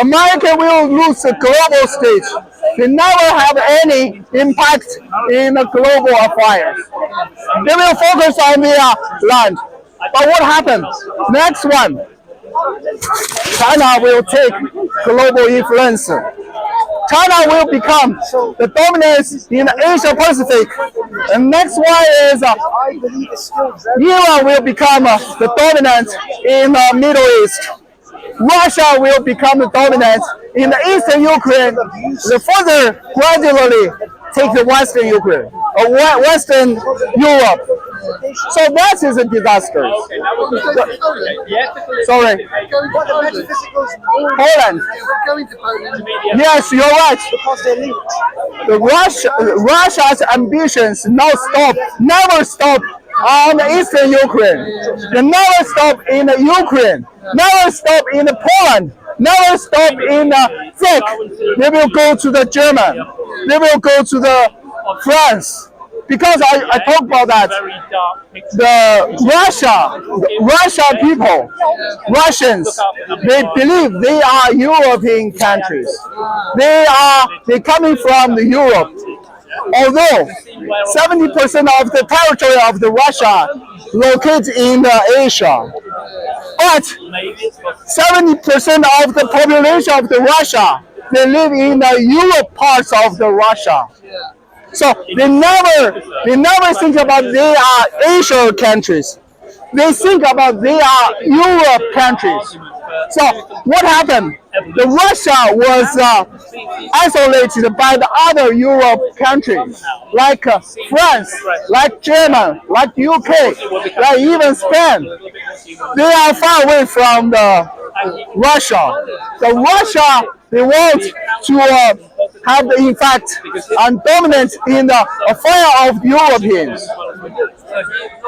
America will lose the global stage. They never have any impact in the global affairs. They will focus on their land. But what happens? Next one, China will take global influence. China will become the dominance in the Asia Pacific. And next one is Iran will become the dominant in the Middle East. Russia will become the dominant in the eastern Ukraine. The further gradually take the western Ukraine or western Europe. So that is a disaster. Sorry. Poland. Yes, you're right. The Russia's ambitions never stop on the eastern Ukraine. They never stop in the Ukraine. Never stop in the Poland. Never stop in the Czech. They will go to the German. They will go to the France. Because I talked about that, the Russia people, Russians, they believe they are European countries. They're coming from the Europe. Although 70% of the territory of the Russia located in Asia, but 70% of the population of the Russia, they live in the Europe parts of the Russia. So they never think about they are Asian countries. They think about they are Europe countries. So what happened? The Russia was isolated by the other Europe countries, like France, like Germany, like UK, like even Spain. They are far away from the Russia. The Russia, they want to have the impact and dominance in the affair of Europeans.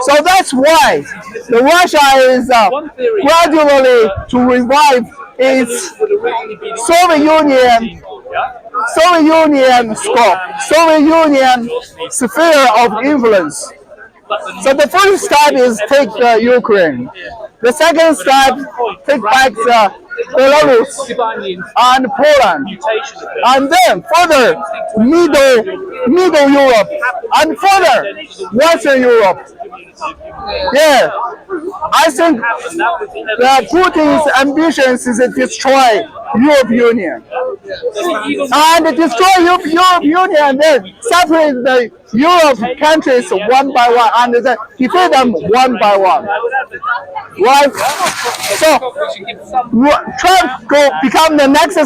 So that's why the Russia is gradually to revive its Soviet Union scope, Soviet Union sphere of influence. So the first step is take Ukraine. The second step, take back Belarus and Poland, and then further Middle Europe, and further Western Europe. Yeah, I think that Putin's ambitions is to destroy Europe Union, and destroy Europe Union, and then separate the Europe countries one by one, and then defeat them one by one. Right? So Trump become the next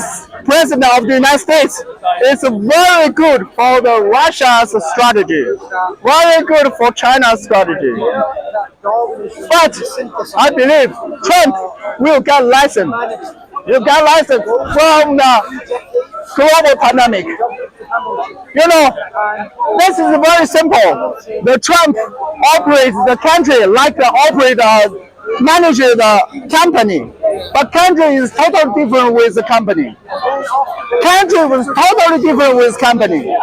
president of the United States. It's very good for the Russia's strategy, very good for China's strategy. But I believe Trump will get lesson. Will get lesson from the global pandemic. You know, this is very simple. The Trump operates the country like the manage the company, but country is totally different with the company. Country is totally different with company.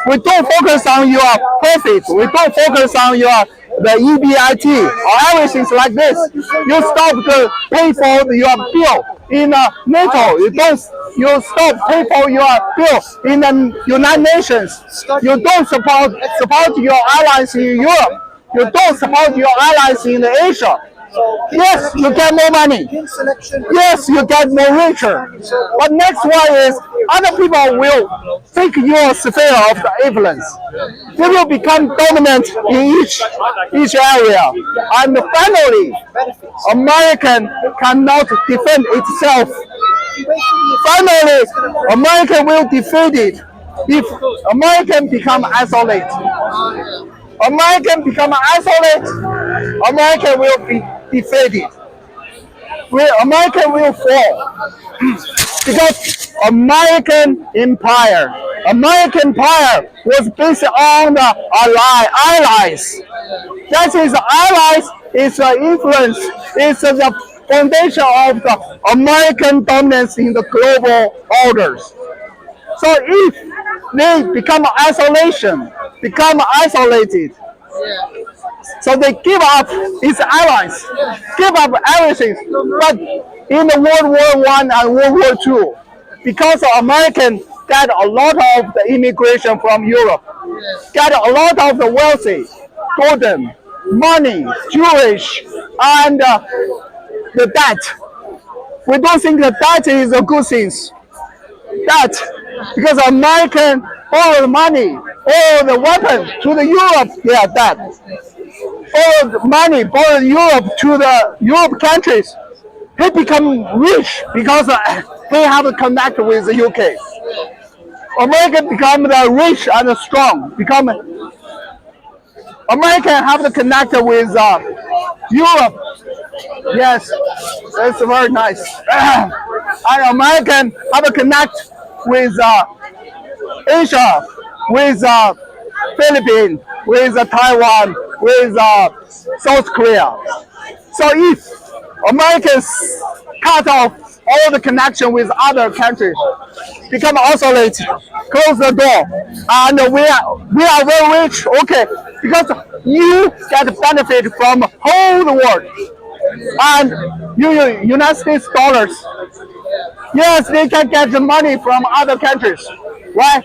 We don't focus on your profit. We don't focus on the EBIT or everything like this. You stop to pay for your bill in NATO. You stop pay for your bill in the United Nations. You don't support your allies in Europe. You don't support your allies in Asia. Yes, you get more money. Yes, you get more richer. But next one is other people will take your sphere of the influence. They will become dominant in each area. And finally, American cannot defend itself. Finally, America will defeat it if American become isolated. American become isolated, America will be defeated. America will fall because American empire was based on the allies. That is, allies is the influence, is the foundation of the American dominance in the global orders. So if they become isolated, so they give up its allies, give up everything. But in the World War One and World War Two, because American got a lot of the immigration from Europe, got a lot of the wealthy, golden, money, Jewish, and the debt. We don't think that debt is a good thing. That because American borrow the money, all the weapons to the Europe, yeah, that. All the money borrowed Europe to the Europe countries, he become rich because he have a connect with the UK. America become the rich and strong. Become American have to connect with Europe. Yes, that's very nice. And American have to connect with Asia, with Philippines, with Taiwan, with South Korea. So if Americans cut off all the connection with other countries, become isolated, close the door, and we are very rich, okay, because you get benefit from whole the world, and United States dollars. Yes, they can get the money from other countries, right?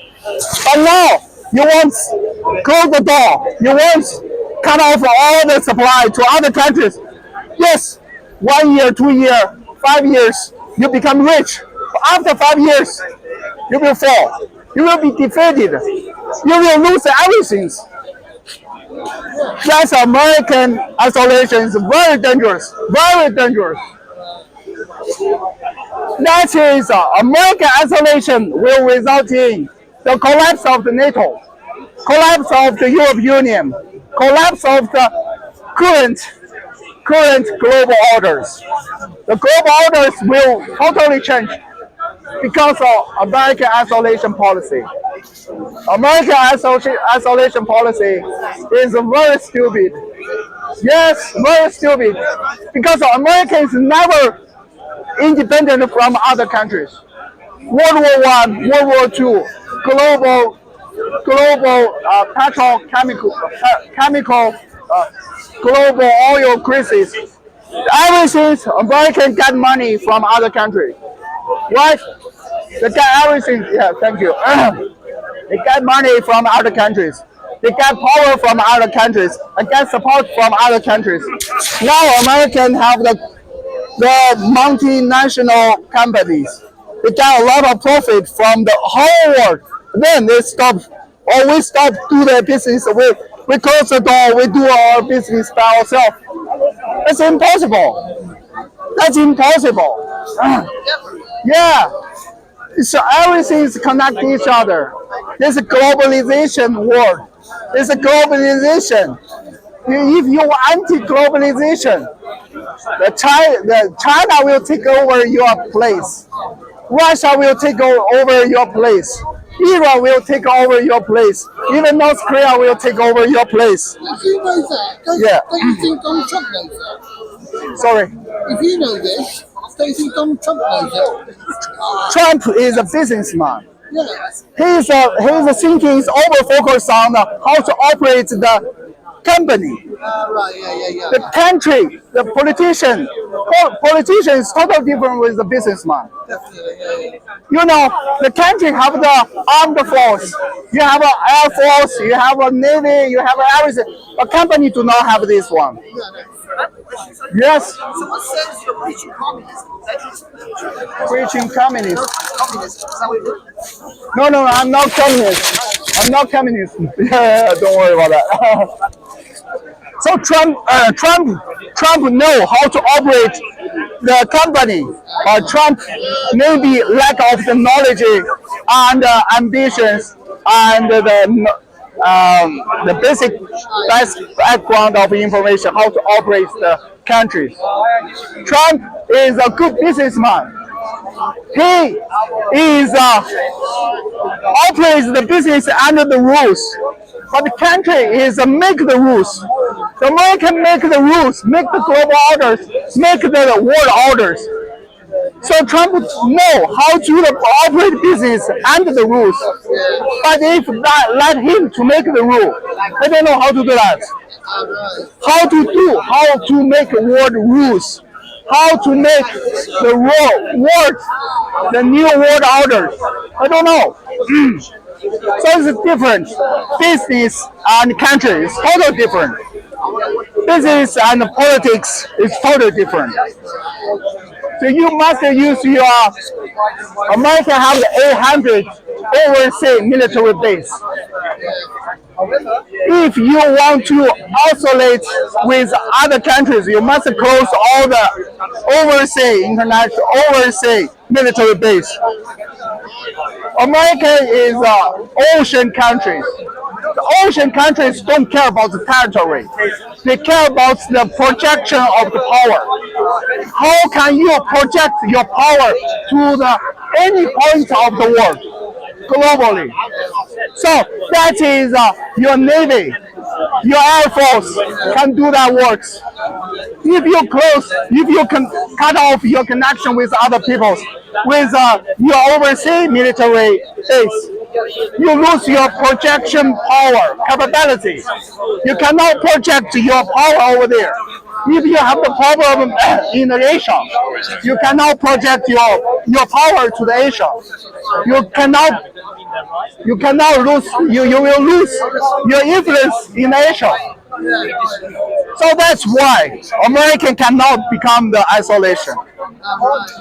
But now you want close the door, you want cut off all the supply to other countries. Yes, 1 year, 2 years, 5 years, you become rich. But after 5 years, you will fall. You will be defeated. You will lose everything. That's American isolation is very dangerous. Very dangerous. That is, American isolation will result in the collapse of the NATO, collapse of the European Union, collapse of the current global orders. The global orders will totally change because of American isolation policy. American isolation policy is very stupid. Yes, very stupid. Because Americans never independent from other countries. World War One, World War Two, global chemical global oil crisis. Everything American get money from other countries, right? They get everything. Yeah, thank you. They get money from other countries. They get power from other countries and get support from other countries. Now Americans have the multinational companies. They get a lot of profit from the whole world. Then they stop, or we stop do their business. We close the door. We do our business by ourselves. That's impossible. That's impossible. Yeah. So everything is connected to each other. There's a globalization world. There's a globalization. If you anti-globalization, China will take over your place. Russia will take over your place. Iran will take over your place. Even North Korea will take over your place. If you know that, don't you think Donald Trump knows that? Sorry. If you know this, don't you think Donald Trump knows that? Trump is a businessman. Yes. His thinking is over focused on how to operate the company. Right, yeah. The country, the politician is totally different with the businessman. Definitely, yeah. You know, the country have the armed force, you have an air force, you have a navy, you have everything. A company do not have this one. Yes. So what sense you're preaching communism? Preaching communism. Communism, is that what you're doing? No, I'm not communist. I'm not communist. Yeah, don't worry about that. So Trump know how to operate the company. Trump maybe lack of the knowledge and ambitions and the basic background of information how to operate the country. Trump is a good businessman. He is operates the business under the rules, but the country is make the rules. The American make the rules, make the global orders, make the world orders. So Trump know how to operate business under the rules, but if not let him to make the rule, they don't know how to do that. How to make world rules, how to make the world, the new world order. I don't know. So it's different. Business and country is totally different. Business and politics is totally different. So you must use your America have the 800 overseas military base. If you want to isolate with other countries, you must close all the overseas military base. America is ocean countries. The ocean countries don't care about the territory. They care about the projection of the power. How can you project your power to any point of the world globally? So that is your Navy, your Air Force can do that works. If you can cut off your connection with other people, with your overseas military base, you lose your projection power capability. You cannot project your power over there. If you have the problem in Asia, you cannot project your power to the Asia. You cannot lose. You will lose your influence in Asia. So that's why American cannot become the isolation.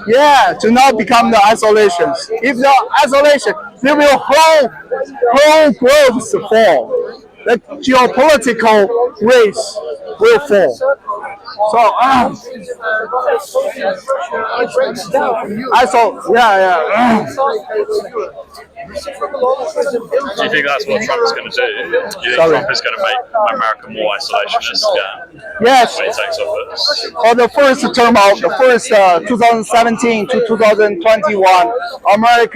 Yeah, to not become the isolations. If the isolation, they will whole growth fall. The geopolitical race will fall. So yeah. Do you think that's what Trump's going to do? Do you think Trump is going to make America more isolationist Yes. when he takes office? For the first term of the first 2017 to 2021, America